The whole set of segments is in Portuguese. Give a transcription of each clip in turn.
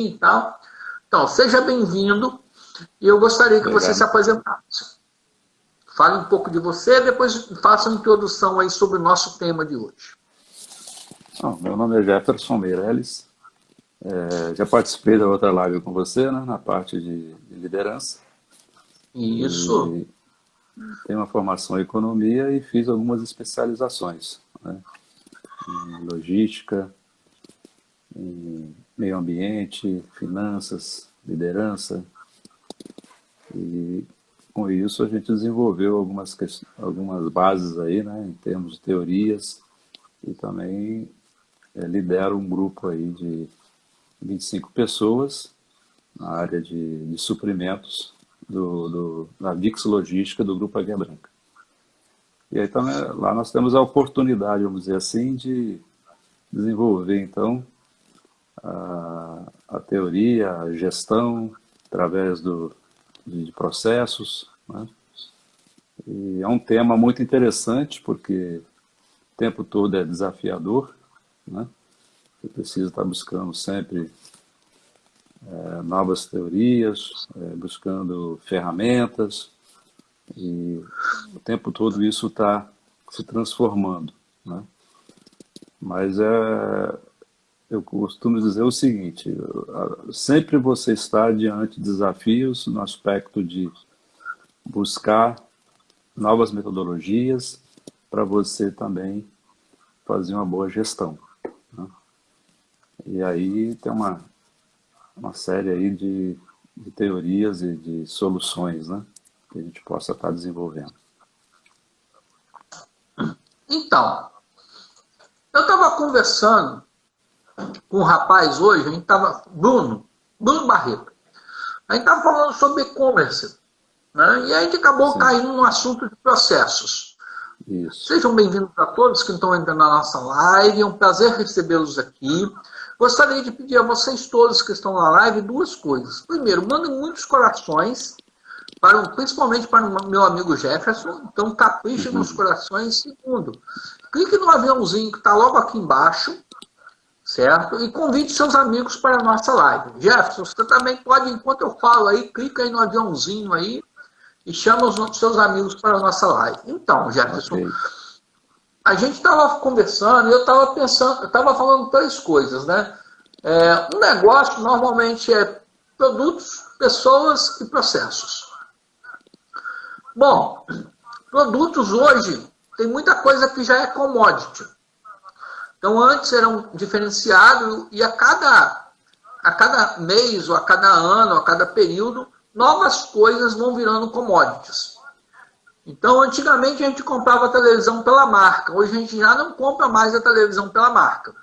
e tal. Então, seja bem-vindo e eu gostaria que você se Obrigado. apresentasse. Fale um pouco de você, depois faça uma introdução aí sobre o nosso tema de hoje. Bom, meu nome é Jefferson Meirelles. Já participei da outra live com você, né, na parte de liderança. Isso. E tenho uma formação em economia e fiz algumas especializações, né, em logística, em meio ambiente, finanças, liderança. E com isso a gente desenvolveu algumas bases aí, né, em termos de teorias e também lidero um grupo aí de 25 pessoas na área de suprimentos da Vix Logística do Grupo Águia Branca. E aí também, lá nós temos a oportunidade, vamos dizer assim, de desenvolver então a teoria, a gestão através de processos, né? E é um tema muito interessante porque o tempo todo é desafiador, né? Você precisa estar buscando sempre novas teorias, buscando ferramentas, e o tempo todo isso está se transformando, né? Mas eu costumo dizer o seguinte: sempre você está diante de desafios no aspecto de buscar novas metodologias para você também fazer uma boa gestão, né? E aí tem uma série aí de teorias e de soluções, né, que a gente possa estar desenvolvendo. Então, eu estava conversando com um rapaz hoje, a gente estava, Bruno Barreto, a gente estava falando sobre e-commerce, né? E a gente acabou Sim, caindo no assunto de processos. isso. Sejam bem-vindos a todos que estão entrando na nossa live, é um prazer recebê-los aqui. Gostaria de pedir a vocês todos que estão na live duas coisas. Primeiro, mandem muitos corações, principalmente para o meu amigo Jefferson, então capriche nos corações. Segundo, clique no aviãozinho que está logo aqui embaixo, certo? E convide seus amigos para a nossa live. Jefferson, você também pode, enquanto eu falo aí, clica aí no aviãozinho aí e chama os seus amigos para a nossa live. Então, Ok. Jefferson, a gente estava conversando e eu estava pensando, eu estava falando três coisas, né? Um negócio normalmente é produtos, pessoas e processos. Bom, produtos hoje tem muita coisa que já é commodity. Então antes era um diferenciado e a cada mês, ou a cada ano, ou a cada período, novas coisas vão virando commodities. Então, antigamente a gente comprava a televisão pela marca, hoje a gente já não compra mais a televisão pela marca.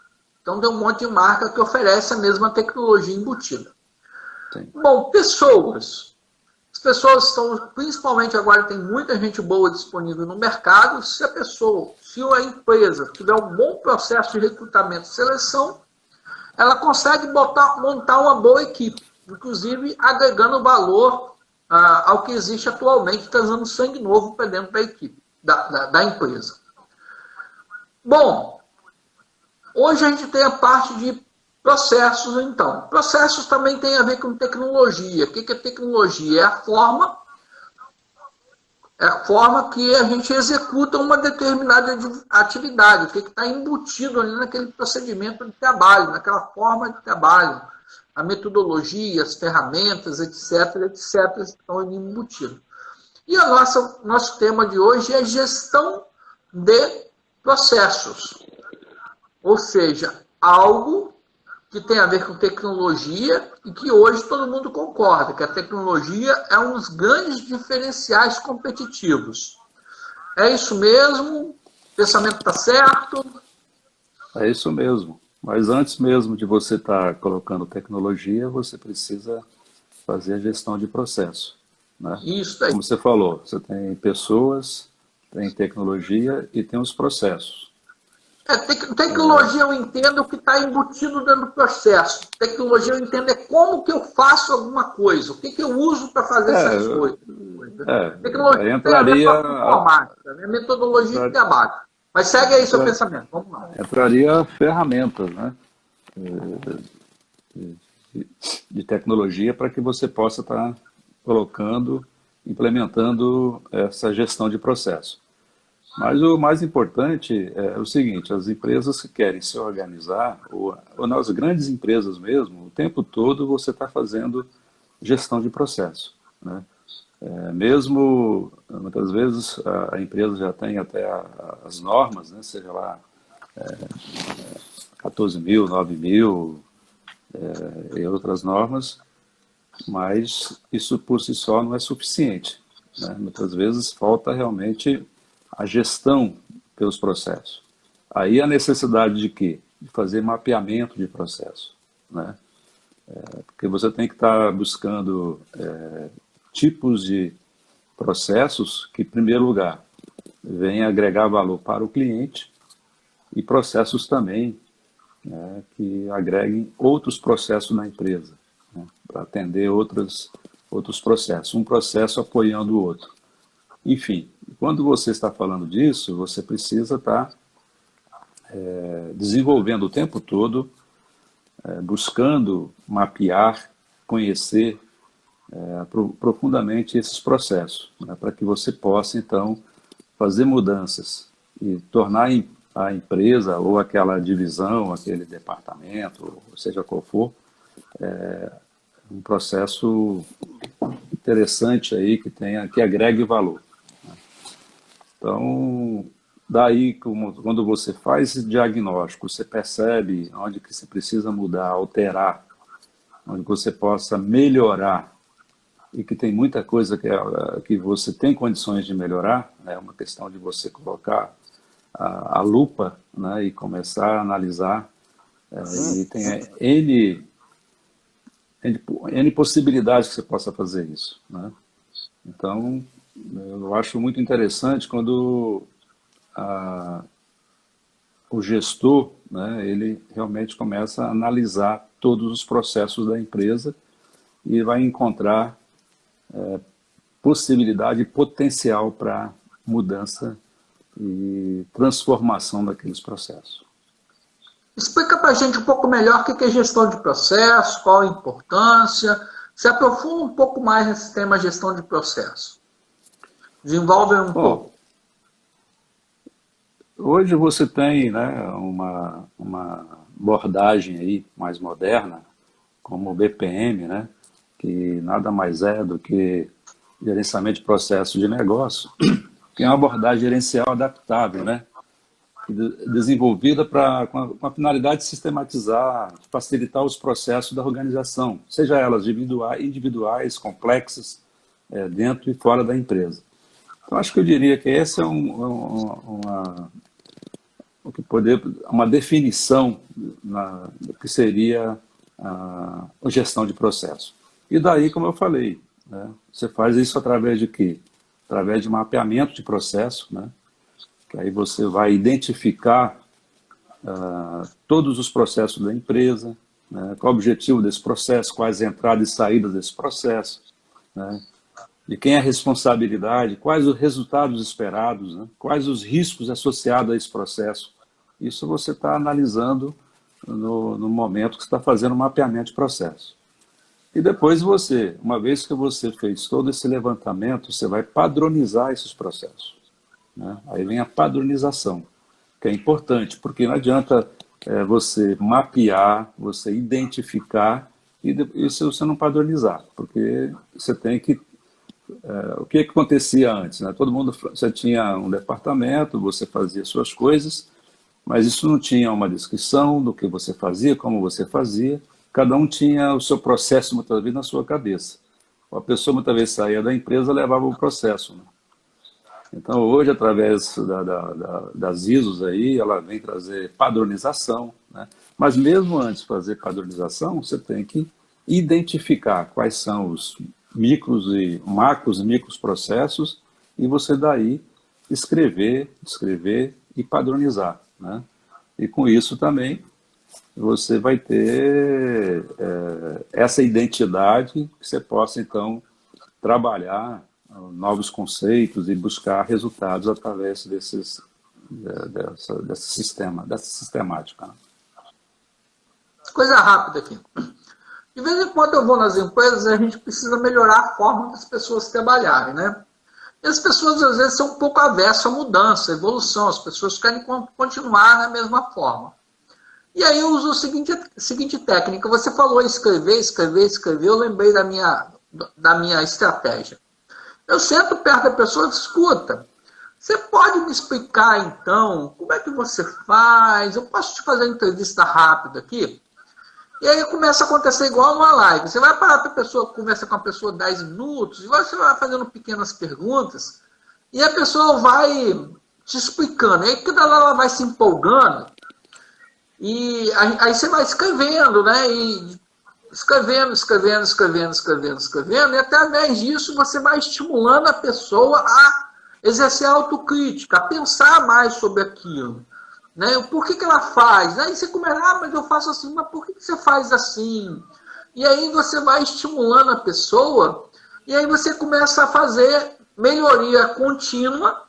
Então tem um monte de marca que oferece a mesma tecnologia embutida. Sim. Bom, pessoas. As pessoas estão, principalmente agora tem muita gente boa disponível no mercado. Se a empresa tiver um bom processo de recrutamento e seleção, ela consegue montar uma boa equipe, inclusive agregando valor ao que existe atualmente, trazendo sangue novo para dentro da equipe, da empresa. Bom, hoje a gente tem a parte de processos, então. Processos também tem a ver com tecnologia. O que é tecnologia? É a forma que a gente executa uma determinada atividade, o que está embutido ali naquele procedimento de trabalho, naquela forma de trabalho. A metodologia, as ferramentas, etc., etc., estão embutidos. E nosso tema de hoje é gestão de processos, ou seja, algo que tem a ver com tecnologia e que hoje todo mundo concorda que a tecnologia é um dos grandes diferenciais competitivos. É isso mesmo? O pensamento está certo? É isso mesmo. Mas antes mesmo de você estar colocando tecnologia, você precisa fazer a gestão de processo, né? Isso aí. Como você falou, você tem pessoas, tem tecnologia e tem os processos. Tecnologia eu entendo que está embutido dentro do processo. Tecnologia eu entendo é como que eu faço alguma coisa, o que eu uso para fazer essas É, coisas. Tecnologia aí tem a ver com entraria, a informática, né? Metodologia de trabalho. Mas segue aí seu entra- pensamento, vamos lá. entraria ferramentas, né? de tecnologia para que você possa estar colocando, implementando essa gestão de processo. Mas o mais importante é o seguinte, as empresas que querem se organizar, ou nas grandes empresas mesmo, o tempo todo você está fazendo gestão de processo, né? Mesmo, muitas vezes, a empresa já tem até as normas, né? Seja lá 14.000, 9.000 e outras normas, mas isso por si só não é suficiente, né? Muitas vezes falta realmente a gestão pelos processos. Aí a necessidade de quê? De fazer mapeamento de processo, né? Porque você tem que estar buscando tipos de processos que, em primeiro lugar, venham agregar valor para o cliente e processos também, né, que agreguem outros processos na empresa, né, para atender outros processos, um processo apoiando o outro. Enfim, quando você está falando disso, você precisa estar desenvolvendo o tempo todo, buscando mapear, conhecer profundamente esses processos, né, para que você possa, então, fazer mudanças e tornar a empresa ou aquela divisão, aquele departamento, ou seja qual for, um processo interessante aí que agregue valor. Então, daí, quando você faz esse diagnóstico, você percebe onde que você precisa mudar, alterar, onde você possa melhorar e que tem muita coisa que você tem condições de melhorar, é, né? Uma questão de você colocar a lupa, né, e começar a analisar, e tem N possibilidades que você possa fazer isso, né? Então, eu acho muito interessante quando o gestor, né, ele realmente começa a analisar todos os processos da empresa e vai encontrar possibilidade e potencial para mudança e transformação daqueles processos. Explica para a gente um pouco melhor o que é gestão de processo, qual a importância. Se aprofunda um pouco mais nesse tema gestão de processo. Desenvolve um pouco. Hoje você tem, né, uma abordagem aí mais moderna, como o BPM, né, que nada mais é do que gerenciamento de processo de negócio, que é uma abordagem gerencial adaptável, né, desenvolvida com a finalidade de sistematizar, facilitar os processos da organização, seja elas individuais, complexas, dentro e fora da empresa. Então, acho que eu diria que essa é uma definição do que seria a gestão de processo. E daí, como eu falei, né, você faz isso através de quê? Através de mapeamento de processo, né, que aí você vai identificar todos os processos da empresa, né, qual o objetivo desse processo, quais entradas e saídas desse processo, né, de quem é a responsabilidade, quais os resultados esperados, né, quais os riscos associados a esse processo. Isso você está analisando no momento que você está fazendo o mapeamento de processo. E depois você, uma vez que você fez todo esse levantamento, você vai padronizar esses processos, né? Aí vem a padronização, que é importante, porque não adianta você mapear, você identificar e se você não padronizar, porque você tem que... o que acontecia antes, né? Você tinha um departamento, você fazia suas coisas, mas isso não tinha uma descrição do que você fazia, como você fazia. Cada um tinha o seu processo, muitas vezes, na sua cabeça. A pessoa, muitas vezes, saía da empresa e levava o processo, né? Então, hoje, através das ISOs, aí, ela vem trazer padronização, né? Mas mesmo antes de fazer padronização, você tem que identificar quais são os micros e micros processos e você daí escrever e padronizar, né? E com isso também você vai ter essa identidade que você possa então trabalhar novos conceitos e buscar resultados através dessa sistemática, né? Coisa rápida aqui. De vez em quando eu vou nas empresas e a gente precisa melhorar a forma das pessoas trabalharem, né? E as pessoas, às vezes, são um pouco avessas à mudança, à evolução. As pessoas querem continuar na mesma forma. E aí eu uso a seguinte técnica. Você falou escrever, escrever, escrever. Eu lembrei da minha estratégia. Eu sento perto da pessoa e escuta. Você pode me explicar, então, como é que você faz? Eu posso te fazer uma entrevista rápida aqui? E aí começa a acontecer igual uma live. Você vai parar para a pessoa, conversa com a pessoa 10 minutos, e você vai fazendo pequenas perguntas, e a pessoa vai te explicando. E aí cada ela vai se empolgando, e aí você vai escrevendo, né? E escrevendo, escrevendo, escrevendo, escrevendo, escrevendo, e através disso você vai estimulando a pessoa a exercer a autocrítica, a pensar mais sobre aquilo. Né? Por que ela faz? Aí você começa, mas eu faço assim, mas por que você faz assim? E aí você vai estimulando a pessoa, e aí você começa a fazer melhoria contínua,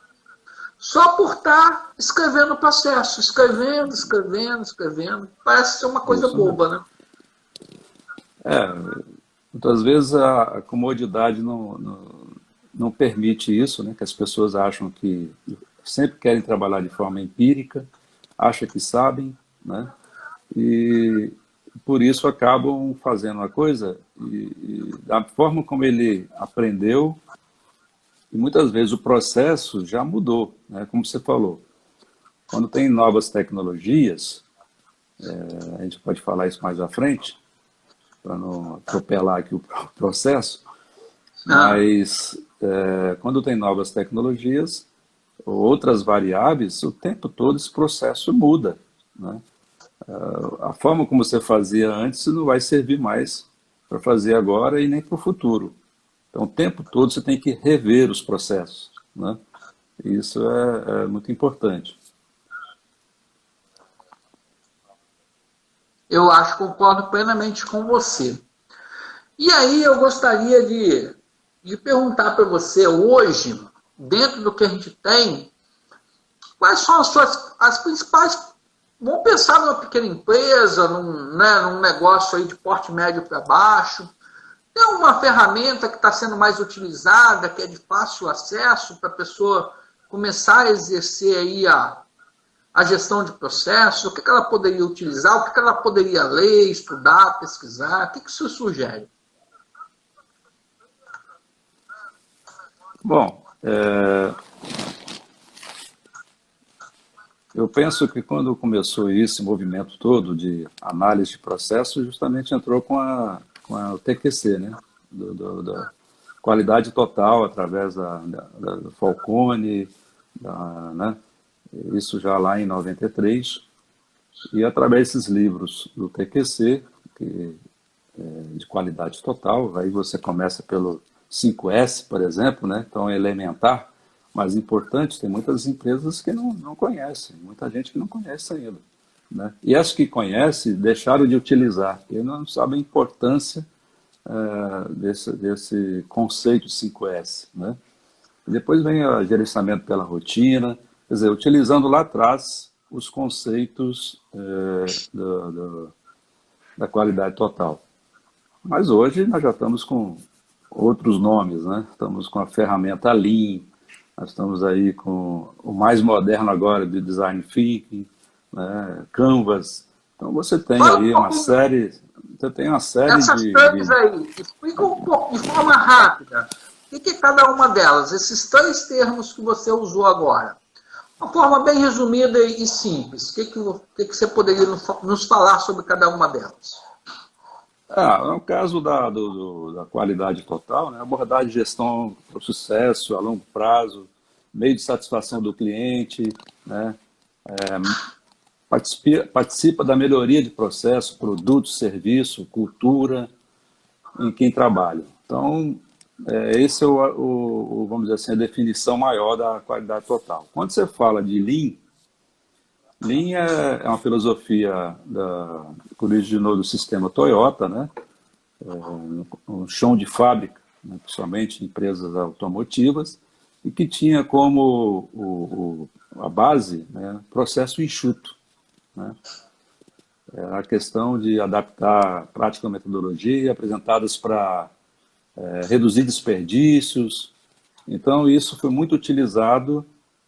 só por estar escrevendo o processo, escrevendo, escrevendo, escrevendo. Parece ser uma coisa Isso mesmo. boba, né? Muitas vezes a comodidade não permite isso, né? Que as pessoas acham que sempre querem trabalhar de forma empírica, acham que sabem, né? E por isso acabam fazendo uma coisa e da forma como ele aprendeu, e muitas vezes o processo já mudou, né? Como você falou. Quando tem novas tecnologias, a gente pode falar isso mais à frente, para não atropelar aqui o processo, Ah, mas quando tem novas tecnologias, outras variáveis, o tempo todo esse processo muda, né? A forma como você fazia antes não vai servir mais para fazer agora e nem para o futuro. Então, o tempo todo você tem que rever os processos, né? Isso é muito importante. eu acho, concordo plenamente com você. E aí eu gostaria de perguntar para você hoje, dentro do que a gente tem, quais são as principais. Vamos pensar numa pequena empresa, num negócio aí de porte médio para baixo. Tem uma ferramenta que está sendo mais utilizada, que é de fácil acesso para a pessoa começar a exercer aí a gestão de processos? O que ela poderia utilizar? O que ela poderia ler, estudar, pesquisar? O que isso sugere? Bom, eu penso que quando começou esse movimento todo de análise de processo, justamente entrou com o TQC, né? Da qualidade total através do Falcone, né? Isso já lá em 93, e através desses livros do TQC, de qualidade total, aí você começa pelo 5S, por exemplo, né? Então é elementar, mas importante, tem muitas empresas que não conhecem, muita gente que não conhece ainda, né? E as que conhecem deixaram de utilizar, porque não sabem a importância desse conceito 5S, né? Depois vem o gerenciamento pela rotina, quer dizer, utilizando lá atrás os conceitos da qualidade total. Mas hoje nós já estamos com outros nomes, né? Estamos com a ferramenta Lean, nós estamos aí com o mais moderno agora de Design Thinking, né? Canvas. Então você tem Fala um aí pouquinho uma série dessas threads aí. Explica um pouco, de forma rápida, o que é cada uma delas? Esses três termos que você usou agora. Uma forma bem resumida e simples. O que você poderia nos falar sobre cada uma delas? No caso da qualidade total, né? Abordar de gestão para o sucesso a longo prazo, meio de satisfação do cliente, né? Participa da melhoria de processo, produto, serviço, cultura em quem trabalha. Então, esse é vamos dizer assim, a definição maior da qualidade total. Quando você fala de Lean é uma filosofia que originou do sistema Toyota, né? Um chão de fábrica, né? Principalmente empresas automotivas, e que tinha como a base, né? Processo enxuto, né? A questão de adaptar prática e metodologia apresentadas para reduzir desperdícios. Então, isso foi muito utilizado,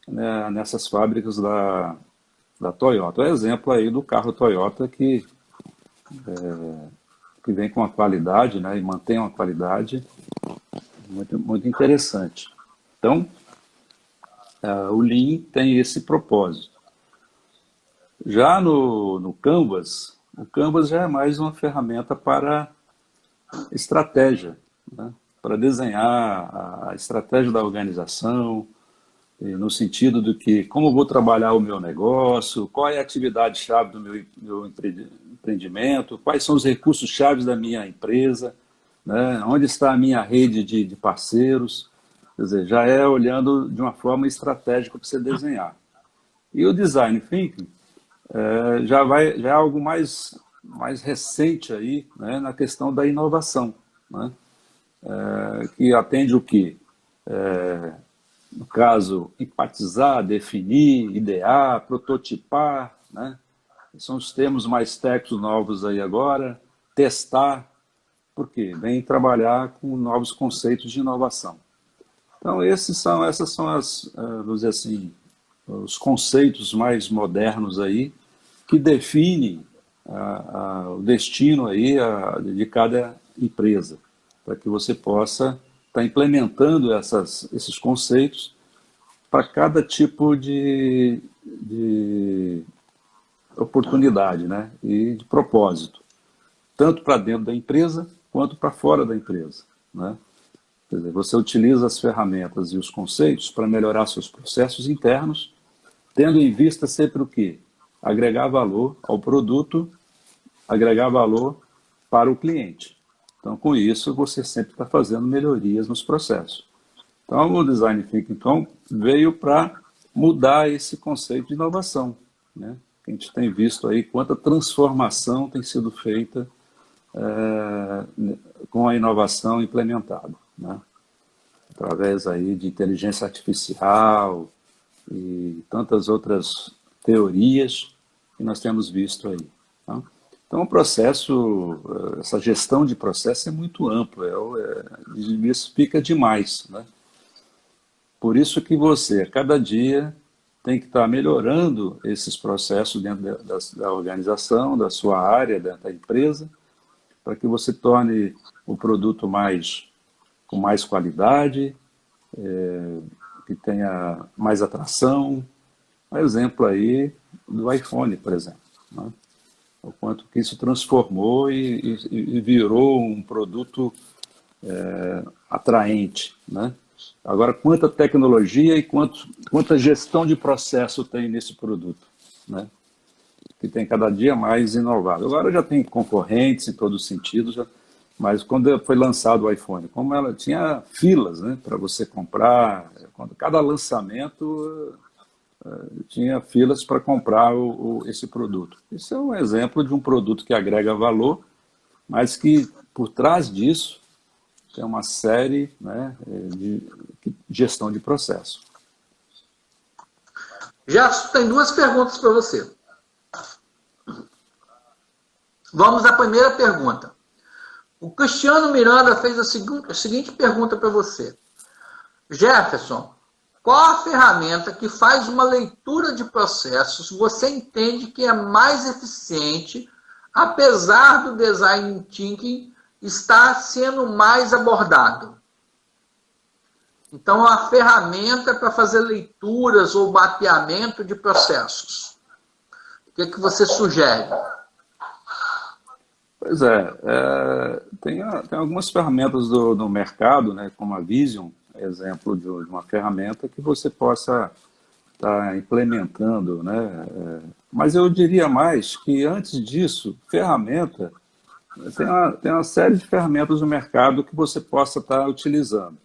né, nessas fábricas da Toyota. É exemplo aí do carro Toyota que vem com uma qualidade, né, e mantém uma qualidade muito, muito interessante. Então, o Lean tem esse propósito. Já no Canvas, o Canvas já é mais uma ferramenta para estratégia, né? Para desenhar a estratégia da organização, no sentido de que como eu vou trabalhar o meu negócio, qual é a atividade-chave do meu empreendimento, quais são os recursos-chave da minha empresa, né? Onde está a minha rede de parceiros. Quer dizer, já é olhando de uma forma estratégica para você desenhar. E o Design Thinking já é algo mais recente aí, né, na questão da inovação, né, que atende o quê? No caso, empatizar, definir, idear, prototipar, né? São os termos mais técnicos novos aí agora, testar, por quê? Vem trabalhar com novos conceitos de inovação. Então, essas são vamos dizer assim, os conceitos mais modernos aí que definem o destino aí de cada empresa, para que você possa estar implementando esses conceitos para cada tipo de oportunidade, né, e de propósito, tanto para dentro da empresa quanto para fora da empresa, né? Quer dizer, você utiliza as ferramentas e os conceitos para melhorar seus processos internos, tendo em vista sempre o quê? Agregar valor ao produto, agregar valor para o cliente. Então, com isso, você sempre está fazendo melhorias nos processos. Então, o Design Thinking então, veio para mudar esse conceito de inovação, né? A gente tem visto aí quanta transformação tem sido feita com a inovação implementada, né? Através aí de inteligência artificial e tantas outras teorias que nós temos visto aí, tá? Então, o processo, essa gestão de processo é muito amplo, diversifica demais, né? Por isso que você, a cada dia, tem que estar melhorando esses processos dentro da organização, da sua área, da empresa, para que você torne o produto com mais qualidade, que tenha mais atração. Um exemplo aí do iPhone, por exemplo, né? O quanto que isso transformou e virou um produto atraente, né? Agora, quanta tecnologia e quanta gestão de processo tem nesse produto, né? Que tem cada dia mais inovado. Agora já tem concorrentes em todos os sentidos, mas quando foi lançado o iPhone, como ela tinha filas, né, para você comprar, cada lançamento tinha filas para comprar esse produto. Isso é um exemplo de um produto que agrega valor, mas que por trás disso tem uma série, né, de gestão de processo. Já tem duas perguntas para você. Vamos à primeira pergunta. O Cristiano Miranda fez a seguinte pergunta para você. Jefferson, qual a ferramenta que faz uma leitura de processos você entende que é mais eficiente, apesar do design thinking estar sendo mais abordado? Então, a ferramenta para fazer leituras ou mapeamento de processos. O que você sugere? Pois tem algumas ferramentas no mercado, né, como a Vision, exemplo de uma ferramenta que você possa estar implementando, né? Mas eu diria mais que antes disso, ferramenta, tem uma série de ferramentas no mercado que você possa estar utilizando.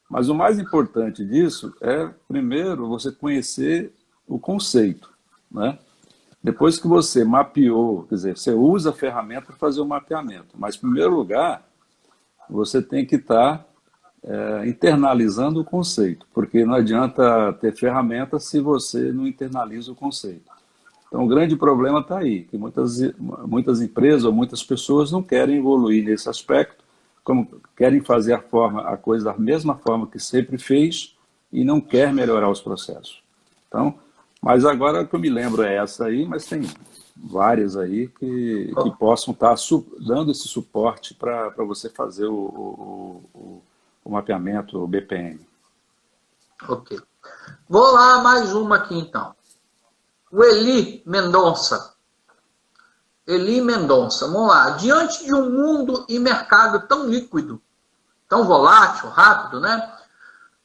Mas o mais importante disso é, primeiro, você conhecer o conceito, né? Depois que você mapeou, quer dizer, você usa a ferramenta para fazer o mapeamento, mas, em primeiro lugar, você tem que estar internalizando o conceito, porque não adianta ter ferramenta se você não internaliza o conceito. Então, o grande problema está aí, que muitas empresas ou muitas pessoas não querem evoluir nesse aspecto, como querem fazer a coisa da mesma forma que sempre fez e não quer melhorar os processos. Então, mas agora que eu me lembro é essa aí, mas tem várias aí que possam estar dando esse suporte para você fazer o mapeamento, o BPM. Ok. Vou lá, mais uma aqui então. O Eli Mendonça. Eli Mendonça, vamos lá. Diante de um mundo e mercado tão líquido, tão volátil, rápido, né?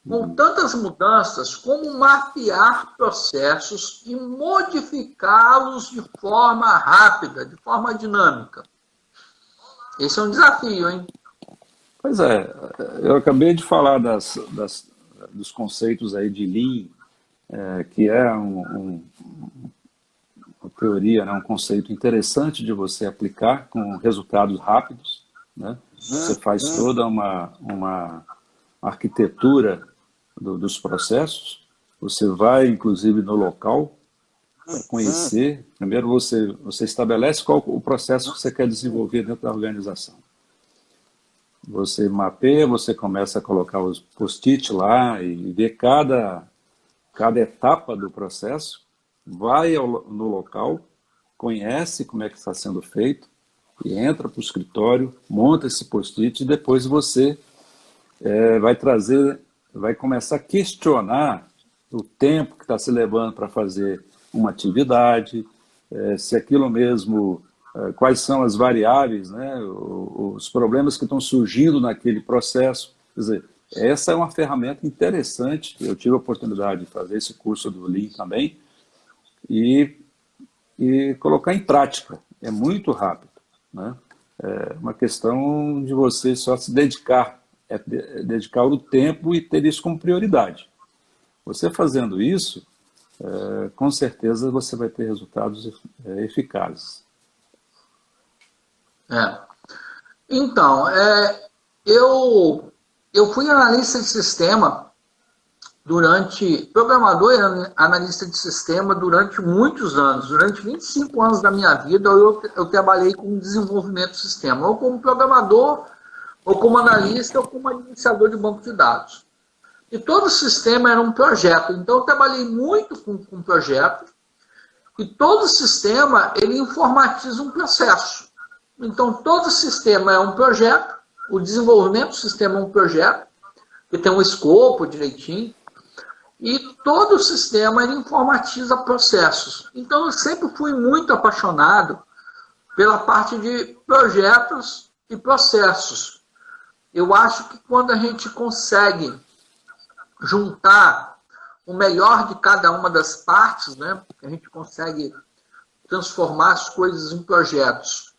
Com tantas mudanças, como mapear processos e modificá-los de forma rápida, de forma dinâmica? Esse é um desafio, hein? Pois é, eu acabei de falar dos conceitos aí de Lean, que é uma teoria, né, um conceito interessante de você aplicar com resultados rápidos, né? Você faz toda uma arquitetura dos processos, você vai, inclusive, no local para conhecer. Primeiro, você estabelece qual o processo que você quer desenvolver dentro da organização. Você mapeia, você começa a colocar os post-it lá e ver cada etapa do processo, vai no local, conhece como é que está sendo feito, e entra para o escritório, monta esse post-it e depois você vai começar a questionar o tempo que está se levando para fazer uma atividade, se aquilo mesmo, quais são as variáveis, né, os problemas que estão surgindo naquele processo. Quer dizer, essa é uma ferramenta interessante. Eu tive a oportunidade de fazer esse curso do Lean também e colocar em prática. É muito rápido, né? É uma questão de você só se dedicar, dedicar o tempo e ter isso como prioridade. Você fazendo isso, com certeza você vai ter resultados eficazes. Então, eu fui analista de sistema programador e analista de sistema durante muitos anos. Durante 25 anos da minha vida, eu trabalhei com desenvolvimento de sistema, ou como programador, ou como analista, ou como administrador de banco de dados. E todo sistema era um projeto, então eu trabalhei muito com projetos, e todo sistema, ele informatiza um processo. Então, todo sistema é um projeto, o desenvolvimento do sistema é um projeto, que tem um escopo direitinho, e todo o sistema ele informatiza processos. Então, eu sempre fui muito apaixonado pela parte de projetos e processos. Eu acho que quando a gente consegue juntar o melhor de cada uma das partes, né, a gente consegue transformar as coisas em projetos.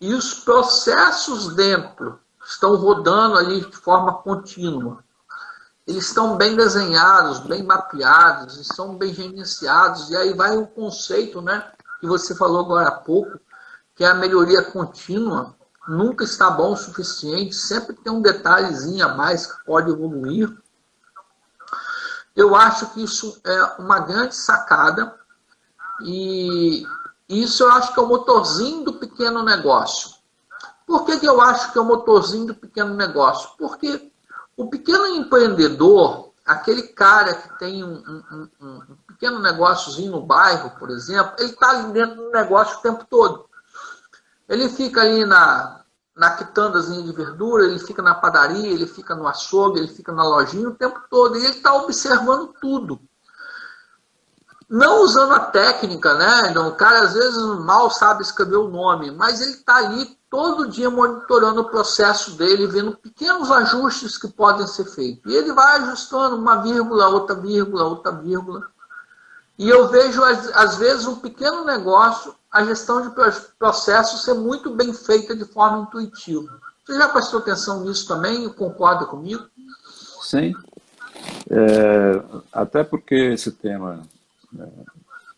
E os processos dentro estão rodando ali de forma contínua. Eles estão bem desenhados, bem mapeados, estão bem gerenciados. E aí vai o conceito, né, que você falou agora há pouco, que é a melhoria contínua. Nunca está bom o suficiente, sempre tem um detalhezinho a mais que pode evoluir. Eu acho que isso é uma grande sacada e isso eu acho que é o motorzinho do pequeno negócio. Por que eu acho que é o motorzinho do pequeno negócio? Porque o pequeno empreendedor, aquele cara que tem um pequeno negóciozinho no bairro, por exemplo, ele está ali dentro do negócio o tempo todo. Ele fica ali na quitandazinha de verdura, ele fica na padaria, ele fica no açougue, ele fica na lojinha o tempo todo. E ele está observando tudo. Não usando a técnica, né? Então, o cara às vezes mal sabe escrever o nome, mas ele está ali todo dia monitorando o processo dele, vendo pequenos ajustes que podem ser feitos. E ele vai ajustando uma vírgula, outra vírgula, outra vírgula. E eu vejo, às vezes, um pequeno negócio, a gestão de processos ser muito bem feita de forma intuitiva. Você já prestou atenção nisso também? Concorda comigo? Sim. Até porque esse tema é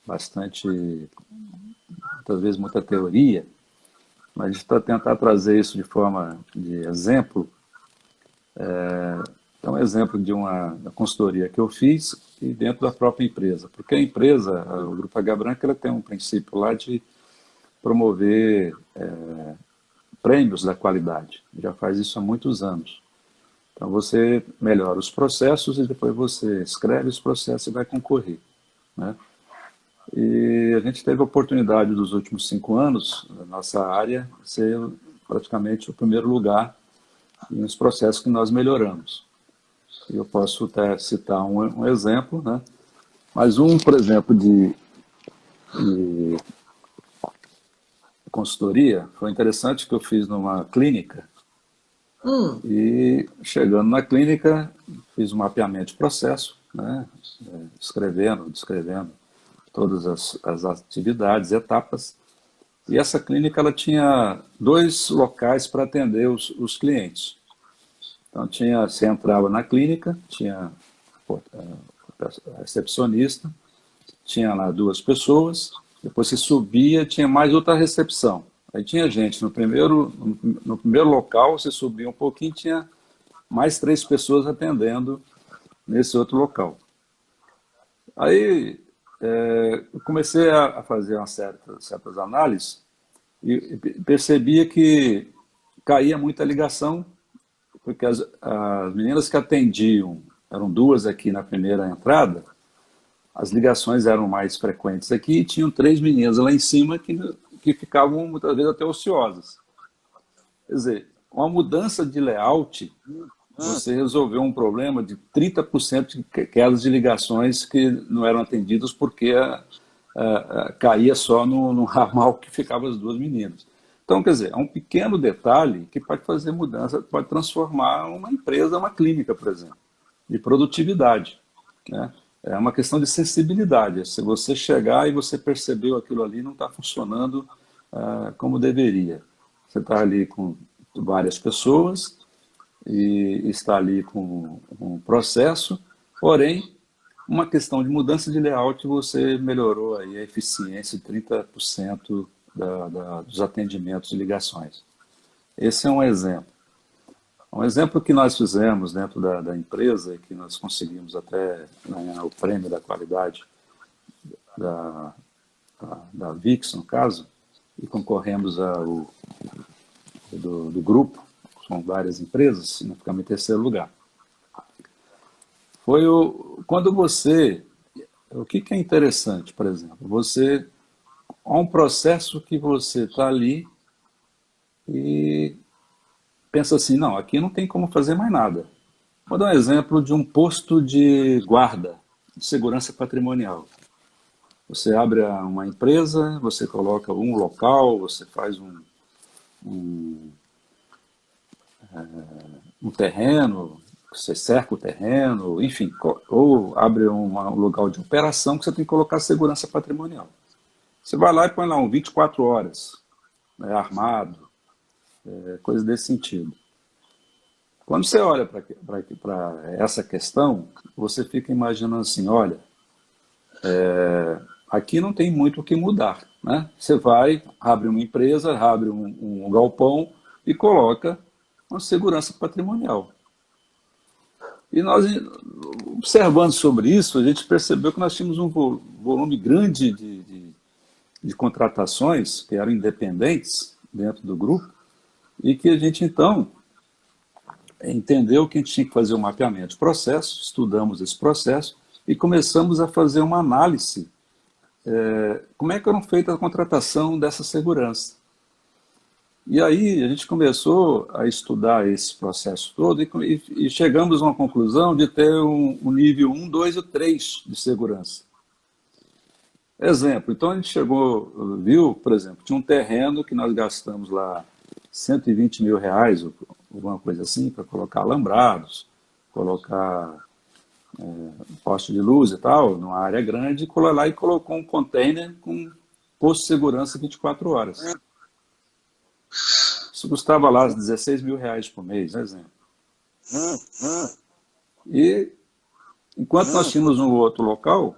bastante, muitas vezes, muita teoria, mas para tentar trazer isso de forma de exemplo, é um exemplo de uma consultoria que eu fiz e dentro da própria empresa. Porque a empresa, o Grupo H Branca, ela tem um princípio lá de promover prêmios da qualidade. Já faz isso há muitos anos. Então você melhora os processos e depois você escreve os processos e vai concorrer, né? E a gente teve a oportunidade dos últimos 5 anos, na nossa área, ser praticamente o primeiro lugar nos processos que nós melhoramos. E eu posso até citar um exemplo, né? Mas por exemplo, de consultoria, foi interessante que eu fiz numa clínica e chegando na clínica, fiz um mapeamento de processo, né? Escrevendo, descrevendo todas as atividades, etapas. E essa clínica ela tinha 2 locais para atender os clientes. Então, você entrava na clínica, tinha a recepcionista, tinha lá 2 pessoas, depois você subia, tinha mais outra recepção. Aí tinha gente no primeiro local, você subia um pouquinho, tinha mais 3 pessoas atendendo nesse outro local. Aí eu comecei a fazer certas análises e percebia que caía muita ligação, porque as meninas que atendiam, eram 2 aqui na primeira entrada, as ligações eram mais frequentes aqui e tinham 3 meninas lá em cima que ficavam muitas vezes até ociosas. Quer dizer, uma mudança de layout, você resolveu um problema de 30% de quedas de ligações que não eram atendidas porque caía só no ramal que ficavam as 2 meninas. Então, quer dizer, é um pequeno detalhe que pode fazer mudança, pode transformar uma empresa, uma clínica, por exemplo, de produtividade, né? É uma questão de sensibilidade. Se você chegar e você percebeu aquilo ali não está funcionando como deveria. Você está ali com várias pessoas e está ali com um processo, porém, uma questão de mudança de layout, você melhorou aí a eficiência de 30% dos atendimentos e ligações. Esse é um exemplo. Um exemplo que nós fizemos dentro da empresa, que nós conseguimos até ganhar o prêmio da qualidade da VIX, no caso, e concorremos do grupo, são várias empresas, e nós ficamos em terceiro lugar. Foi quando o que é interessante, por exemplo, há um processo que você está ali e pensa assim, não, aqui não tem como fazer mais nada. Vou dar um exemplo de um posto de guarda, de segurança patrimonial. Você abre uma empresa, você coloca um local, você faz um terreno, você cerca o terreno, enfim, ou abre um lugar de operação que você tem que colocar segurança patrimonial. Você vai lá e põe lá 24 horas, né, armado, coisa desse sentido. Quando você olha para essa questão, você fica imaginando assim, olha, aqui não tem muito o que mudar, né? Você vai, abre uma empresa, abre um galpão e coloca uma segurança patrimonial. E nós, observando sobre isso, a gente percebeu que nós tínhamos um volume grande de contratações que eram independentes dentro do grupo e que a gente, então, entendeu que a gente tinha que fazer um mapeamento de processo, estudamos esse processo e começamos a fazer uma análise. Como é que era feita a contratação dessa segurança? E aí a gente começou a estudar esse processo todo e chegamos a uma conclusão de ter um nível 1, 2 e 3 de segurança. Exemplo, então a gente viu, por exemplo, tinha um terreno que nós gastamos lá R$120 mil, alguma coisa assim, para colocar alambrados, colocar poste de luz e tal, numa área grande, e lá e colocou um container com posto de segurança 24 horas. Isso custava lá R$16 mil por mês, por exemplo. E enquanto nós tínhamos um outro local,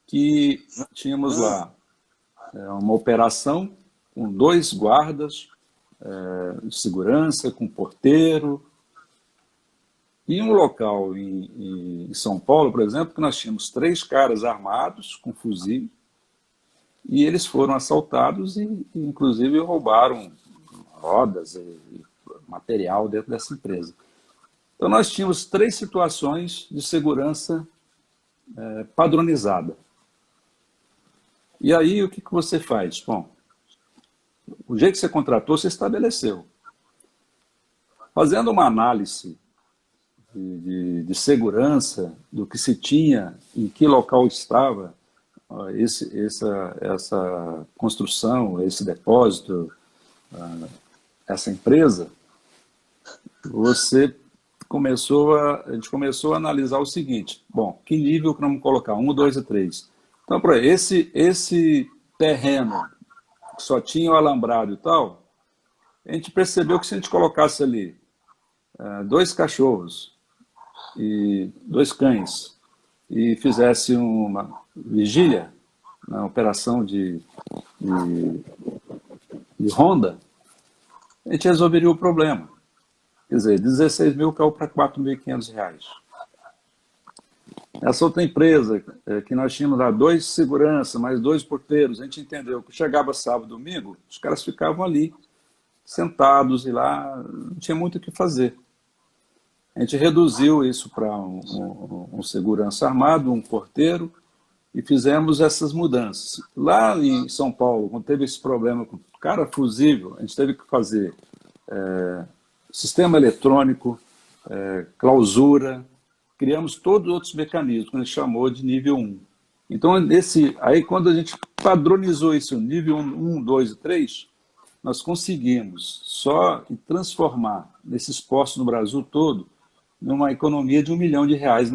que tínhamos lá uma operação com 2 guardas de segurança, com porteiro, E um local em São Paulo, por exemplo, que nós tínhamos 3 caras armados com fuzil, e eles foram assaltados e inclusive, roubaram rodas e material dentro dessa empresa. Então, nós tínhamos 3 situações de segurança padronizada. E aí, o que você faz? Bom, o jeito que você contratou, você estabeleceu. Fazendo uma análise de segurança do que se tinha, em que local estava essa construção, esse depósito, essa empresa, a gente começou a analisar o seguinte: bom, que nível que vamos colocar? 1, 2 e 3. Então, para esse terreno que só tinha o alambrado e tal, a gente percebeu que se a gente colocasse ali 2 cachorros e 2 cães e fizesse uma vigília na operação de ronda, a gente resolveria o problema. Quer dizer, 16 mil caiu para R$4.500. Essa outra empresa, que nós tínhamos lá 2 seguranças, mais 2 porteiros, a gente entendeu que chegava sábado e domingo, os caras ficavam ali, sentados, e lá não tinha muito o que fazer. A gente reduziu isso para um segurança armado, um porteiro, e fizemos essas mudanças. Lá em São Paulo, quando teve esse problema com cara fusível, a gente teve que fazer sistema eletrônico, clausura, criamos todos os outros mecanismos, que a gente chamou de nível 1. Então, aí quando a gente padronizou isso, nível 1, 2 e 3, nós conseguimos só transformar nesses postos no Brasil todo numa economia de R$1 milhão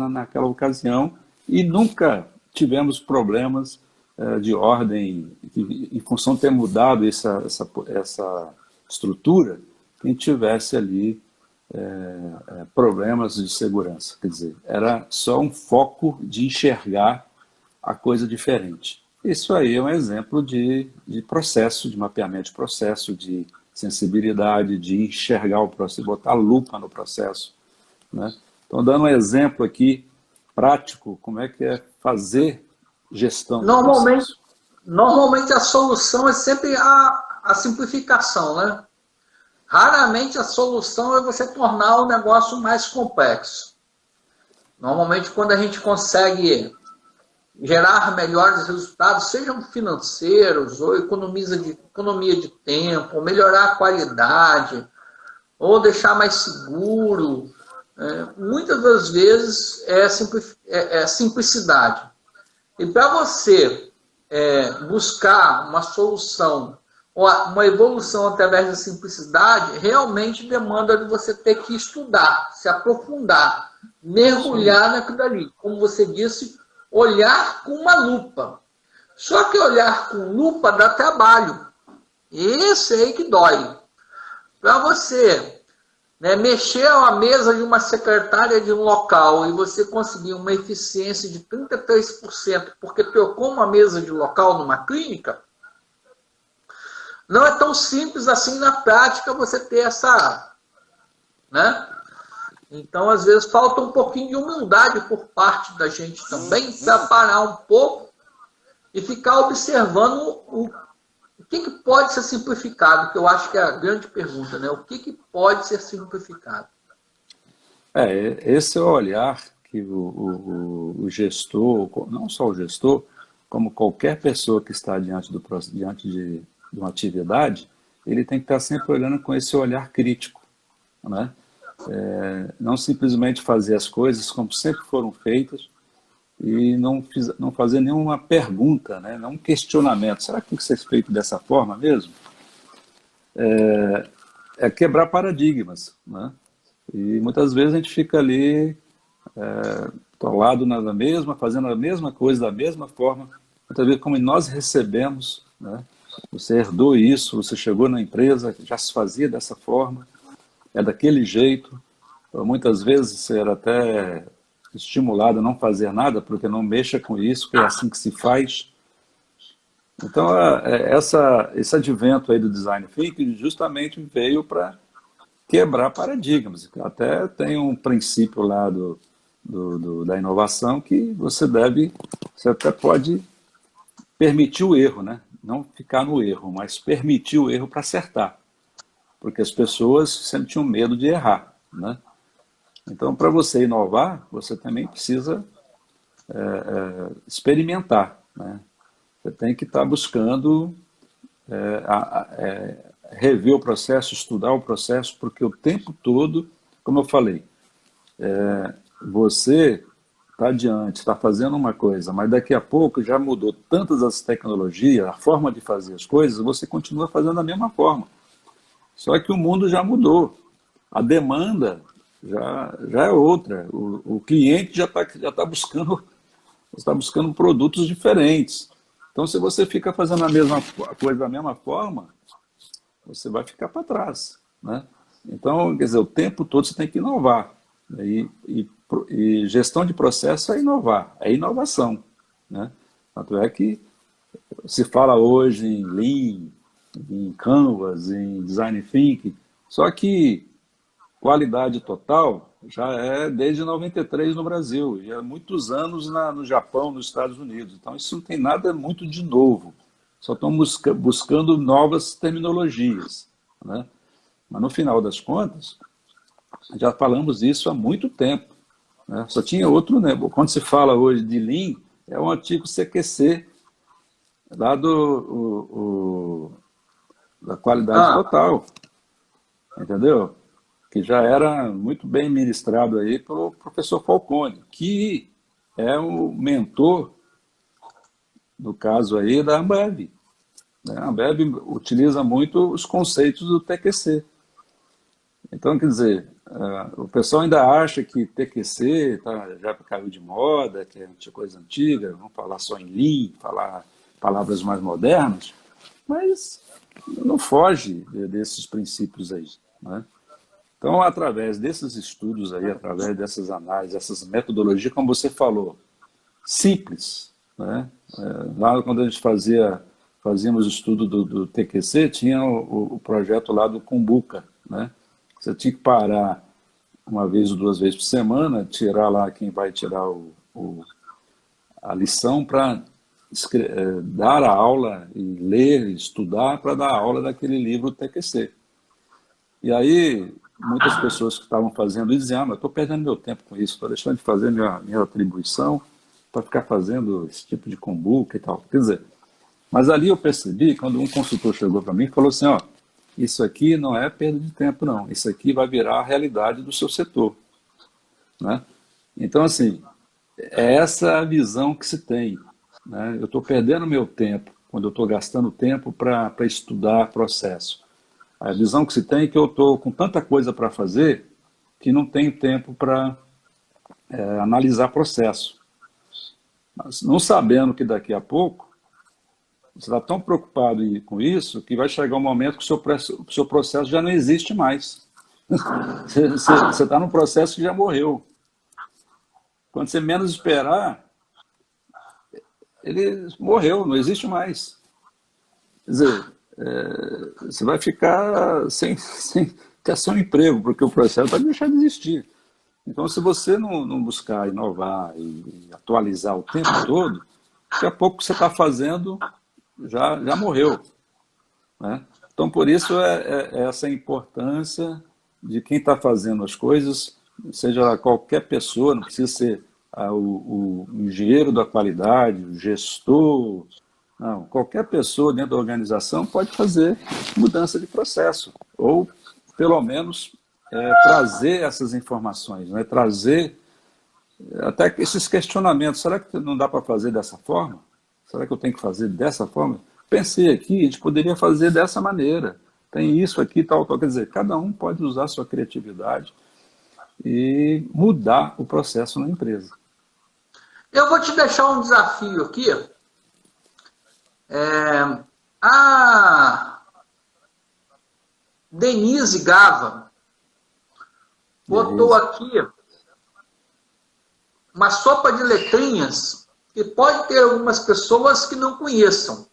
naquela ocasião, e nunca tivemos problemas de ordem, em função de ter mudado essa estrutura, que a gente tivesse ali problemas de segurança. Quer dizer, era só um foco de enxergar a coisa diferente. Isso aí é um exemplo de processo, de mapeamento de processo, de sensibilidade, de enxergar o processo, botar lupa no processo, né? Então, dando um exemplo aqui prático, como é que é fazer gestão do processo. Normalmente a solução é sempre a simplificação, né? Raramente a solução é você tornar o negócio mais complexo. Normalmente, quando a gente consegue gerar melhores resultados, sejam financeiros, ou economia de tempo, ou melhorar a qualidade, ou deixar mais seguro, muitas das vezes é simplicidade. E para você buscar uma solução, ou uma evolução através da simplicidade, realmente demanda de você ter que estudar, se aprofundar, mergulhar naquilo ali. Como você disse, olhar com uma lupa. Só que olhar com lupa dá trabalho. Esse aí que dói. Para você mexer a mesa de uma secretária de um local e você conseguir uma eficiência de 33% porque trocou uma mesa de local numa clínica, não é tão simples assim na prática você ter essa, né? Então, às vezes, falta um pouquinho de humildade por parte da gente também, para parar um pouco e ficar observando o que pode ser simplificado, que eu acho que é a grande pergunta, né? O que pode ser simplificado? Esse é o olhar que o gestor, não só o gestor, como qualquer pessoa que está diante de uma atividade, ele tem que estar sempre olhando com esse olhar crítico, né? Não simplesmente fazer as coisas como sempre foram feitas e não fazer nenhuma pergunta, né? Não um questionamento. Será que tem que ser feito dessa forma mesmo? É quebrar paradigmas, né? E muitas vezes a gente fica ali atolado na mesma, fazendo a mesma coisa da mesma forma, muitas vezes como nós recebemos, né? Você herdou isso, você chegou na empresa, já se fazia dessa forma, é daquele jeito. Muitas vezes você era até estimulado a não fazer nada, porque não mexa com isso, que é assim que se faz. Então, esse advento aí do Design Thinking justamente veio para quebrar paradigmas. Até tem um princípio lá da inovação que você até pode permitir o erro, né? Não ficar no erro, mas permitir o erro para acertar. Porque as pessoas sempre tinham medo de errar, né? Então, para você inovar, você também precisa experimentar, né? Você tem que estar buscando rever o processo, estudar o processo, porque o tempo todo, como eu falei, você está adiante, está fazendo uma coisa, mas daqui a pouco já mudou tantas as tecnologias, a forma de fazer as coisas, você continua fazendo da mesma forma. Só que o mundo já mudou. A demanda já é outra. O cliente já tá buscando produtos diferentes. Então, se você fica fazendo a mesma coisa da mesma forma, você vai ficar para trás, né? Então, quer dizer, o tempo todo você tem que inovar. E gestão de processo é inovar, é inovação, né? Tanto é que se fala hoje em Lean, em Canvas, em Design Thinking, só que qualidade total já é desde 93 no Brasil, e há muitos anos no Japão, nos Estados Unidos. Então, isso não tem nada muito de novo, só estão buscando novas terminologias, né? Mas, no final das contas, já falamos isso há muito tempo, né? Só tinha outro, né? Quando se fala hoje de Lean, é um antigo CQC, lá da qualidade total, entendeu? Que já era muito bem ministrado aí pelo professor Falcone, que é o mentor, no caso aí, da Ambev, né? A Ambev utiliza muito os conceitos do TQC. Então, quer dizer, o pessoal ainda acha que TQC já caiu de moda, que é uma coisa antiga, vamos falar só em Lean, falar palavras mais modernas, mas não foge desses princípios aí, né? Então, através desses estudos aí, através dessas análises, dessas metodologias, como você falou, simples, né? Lá quando a gente fazíamos o estudo do TQC, tinha o projeto lá do Kumbuka, né? Você tinha que parar uma vez ou duas vezes por semana, tirar lá quem vai tirar a lição para dar a aula e ler, estudar para dar a aula daquele livro TQC. E aí, muitas pessoas que estavam fazendo isso diziam, mas eu estou perdendo meu tempo com isso, estou deixando de fazer minha atribuição para ficar fazendo esse tipo de kombuka e tal. Quer dizer, mas ali eu percebi, quando um consultor chegou para mim e falou assim, ó, isso aqui não é perda de tempo, não. Isso aqui vai virar a realidade do seu setor, né? Então, assim, é essa a visão que se tem, né? Eu estou perdendo meu tempo quando eu estou gastando tempo para estudar processo. A visão que se tem é que eu estou com tanta coisa para fazer que não tenho tempo para analisar processo. Mas não sabendo que daqui a pouco você está tão preocupado com isso que vai chegar um momento que o seu processo já não existe mais. Você está num processo que já morreu. Quando você menos esperar, ele morreu, não existe mais. Quer dizer, você vai ficar sem ter seu emprego, porque o processo vai deixar de existir. Então, se você não buscar inovar e atualizar o tempo todo, daqui a pouco o que você está fazendo já morreu, né? Então, por isso essa importância de quem está fazendo as coisas, seja qualquer pessoa, não precisa ser o engenheiro da qualidade, o gestor, não, qualquer pessoa dentro da organização pode fazer mudança de processo, ou pelo menos trazer essas informações, né? Trazer até esses questionamentos. Será que não dá para fazer dessa forma? Será que eu tenho que fazer dessa forma? Pensei aqui, a gente poderia fazer dessa maneira. Tem isso aqui, tal. Quer dizer, cada um pode usar a sua criatividade e mudar o processo na empresa. Eu vou te deixar um desafio aqui. A Denise Gava botou aqui uma sopa de letrinhas que pode ter algumas pessoas que não conheçam.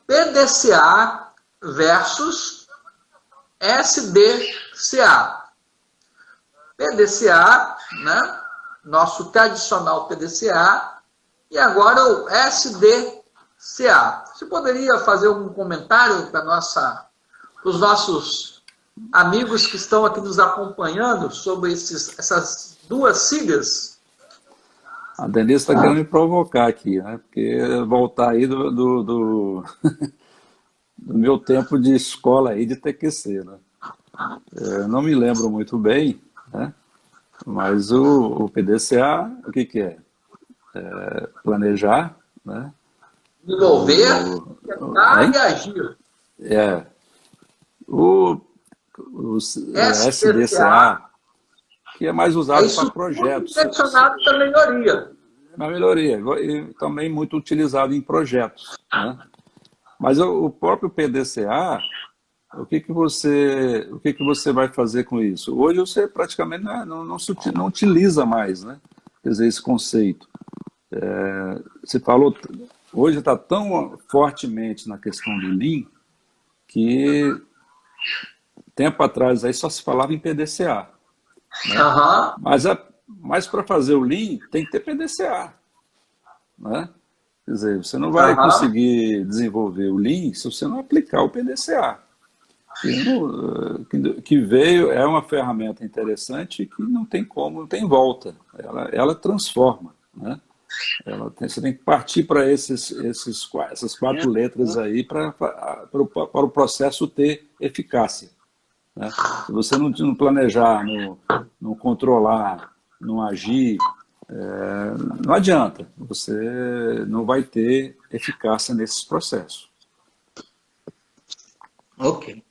PDCA versus SDCA. PDCA, né? Nosso tradicional PDCA, e agora o SDCA. Você poderia fazer um comentário para os nossos amigos que estão aqui nos acompanhando sobre essas duas siglas? A Denise está querendo me provocar aqui, né? Porque voltar aí do meu tempo de escola aí de TQC, né? Eu não me lembro muito bem, né? Mas o PDCA, o que é? Planejar, né? Desenvolver, tentar Hein? e agir. É, o SDCA SDCA, que é mais é usado para isso tudo projetos, direcionado para melhoria. na melhoria, e também muito utilizado em projetos, né? Mas o próprio PDCA, o que que você vai fazer com isso? Hoje você praticamente não utiliza mais, né? Quer dizer, esse conceito. Você falou, hoje está tão fortemente na questão do Lean que tempo atrás aí só se falava em PDCA, né? Aham. Mas para fazer o Lean tem que ter PDCA, né? Quer dizer, você não vai Aham. conseguir desenvolver o Lean se você não aplicar o PDCA. Que veio, é uma ferramenta interessante que não tem como, não tem volta. Ela transforma, né? Você tem que partir para essas quatro letras aí para o processo ter eficácia, né? Se você não planejar, não controlar, não agir, não adianta. Você não vai ter eficácia nesses processos. Ok.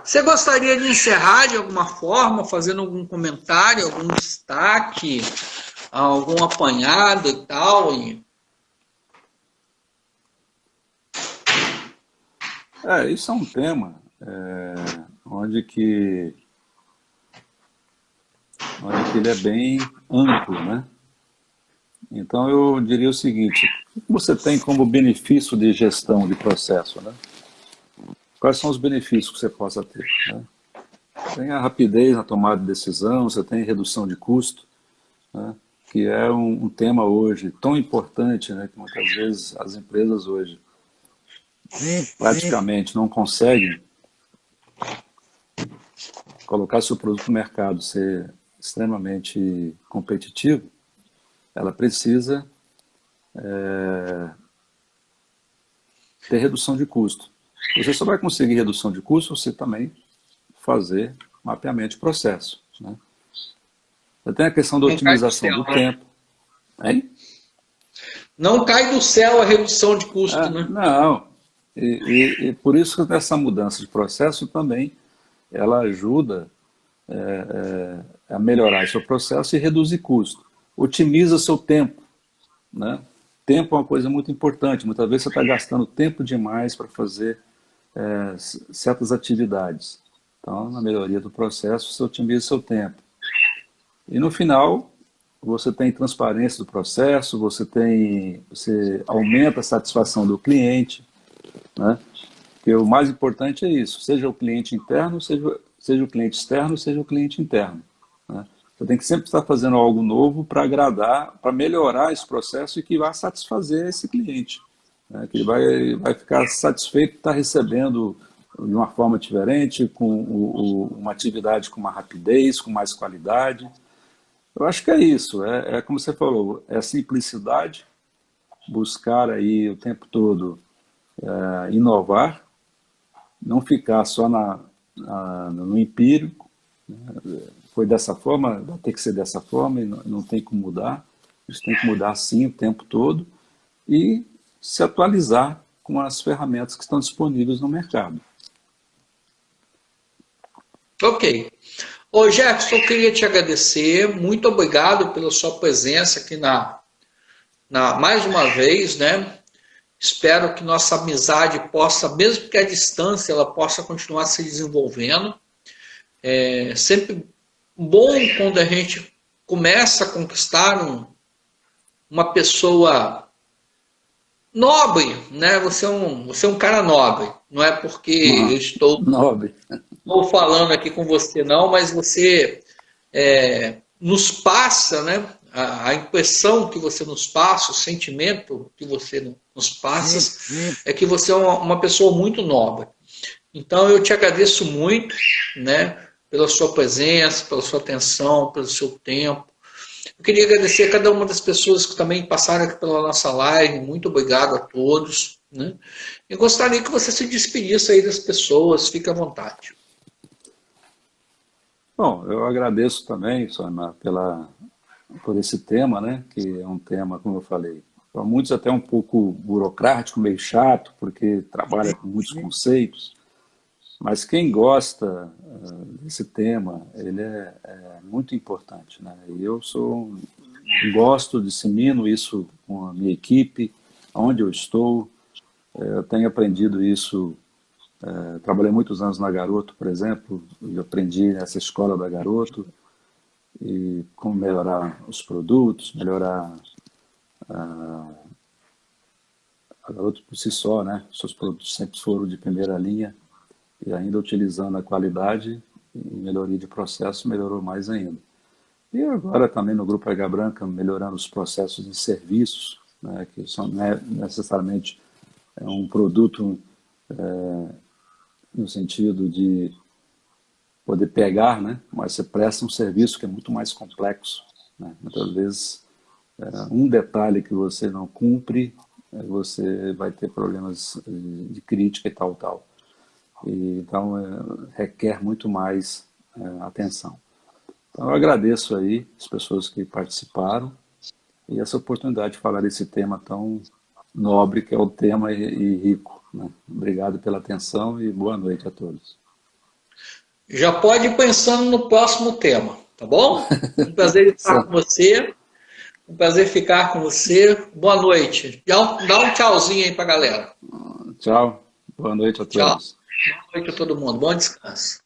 Você gostaria de encerrar de alguma forma, fazendo algum comentário, algum destaque, algum apanhado e tal? Isso é um tema onde que ele é bem amplo, né? Então eu diria o seguinte: o que você tem como benefício de gestão de processo, né? Quais são os benefícios que você possa ter, né? Tem a rapidez na tomada de decisão, você tem redução de custo, né? Que é um tema hoje tão importante, né? Que muitas vezes as empresas hoje praticamente não conseguem colocar seu produto no mercado, ser extremamente competitivo. Ela precisa ter redução de custo. Você só vai conseguir redução de custo se você também fazer mapeamento de processo, né? Você tem a questão da Não cai do otimização céu, do né? tempo. Hein? Não cai do céu a redução de custo, né? Não. E por isso que essa mudança de processo também ela ajuda a melhorar seu processo e reduzir custo. Otimiza seu tempo, né? Tempo é uma coisa muito importante. Muitas vezes você está gastando tempo demais para fazer certas atividades. Então, na melhoria do processo, você otimiza seu tempo. E no final, você tem transparência do processo, você aumenta a satisfação do cliente, né? Porque o mais importante é isso, seja o cliente interno, seja o cliente externo, seja o cliente interno, né? Você tem que sempre estar fazendo algo novo para agradar, para melhorar esse processo e que vai satisfazer esse cliente, né? Que ele vai ficar satisfeito de estar recebendo de uma forma diferente, com uma atividade com uma rapidez, com mais qualidade. Eu acho que é isso, como você falou, é simplicidade, buscar aí o tempo todo inovar, não ficar só no empírico, né? Foi dessa forma, vai ter que ser dessa forma, e não tem como mudar, isso tem que mudar sim o tempo todo, e se atualizar com as ferramentas que estão disponíveis no mercado. Ok. Ô Jefferson, eu queria te agradecer, muito obrigado pela sua presença aqui mais uma vez, né? Espero que nossa amizade possa, mesmo que a distância, ela possa continuar se desenvolvendo. É sempre bom quando a gente começa a conquistar uma pessoa nobre, né? Você é um cara nobre. Não é porque eu estou Nobre. falando aqui com você, não, mas você nos passa, né? A impressão que você nos passa, o sentimento que você nos passa, é que você é uma pessoa muito nobre. Então eu te agradeço muito, né? Pela sua presença, pela sua atenção, pelo seu tempo. Eu queria agradecer a cada uma das pessoas que também passaram aqui pela nossa live. Muito obrigado a todos, né? Eu gostaria que você se despedisse aí das pessoas. Fique à vontade. Bom, eu agradeço também, Sônia, por esse tema, né? Que é um tema, como eu falei, para muitos até um pouco burocrático, meio chato, porque trabalha com muitos conceitos. Mas quem gosta desse tema, ele é muito importante, né? E gosto, dissemino isso com a minha equipe, onde eu estou. Eu tenho aprendido isso, trabalhei muitos anos na Garoto, por exemplo, e aprendi nessa escola da Garoto, e como melhorar os produtos, melhorar a Garoto por si só, né? Seus produtos sempre foram de primeira linha, e ainda utilizando a qualidade e melhoria de processo, melhorou mais ainda. E agora também no Grupo H Branca, melhorando os processos de serviços, né, que não é necessariamente um produto no sentido de poder pegar, né, mas você presta um serviço que é muito mais complexo, né? Muitas vezes, um detalhe que você não cumpre, você vai ter problemas de crítica e tal. Então, requer muito mais atenção. Então, eu agradeço aí as pessoas que participaram e essa oportunidade de falar desse tema tão nobre que é o tema e rico, né? Obrigado pela atenção e boa noite a todos. Já pode ir pensando no próximo tema, tá bom? Um prazer estar com você. Um prazer ficar com você. Boa noite. Dá um tchauzinho aí pra galera. Tchau. Boa noite a todos. Tchau. Boa noite a todo mundo. Bom descanso.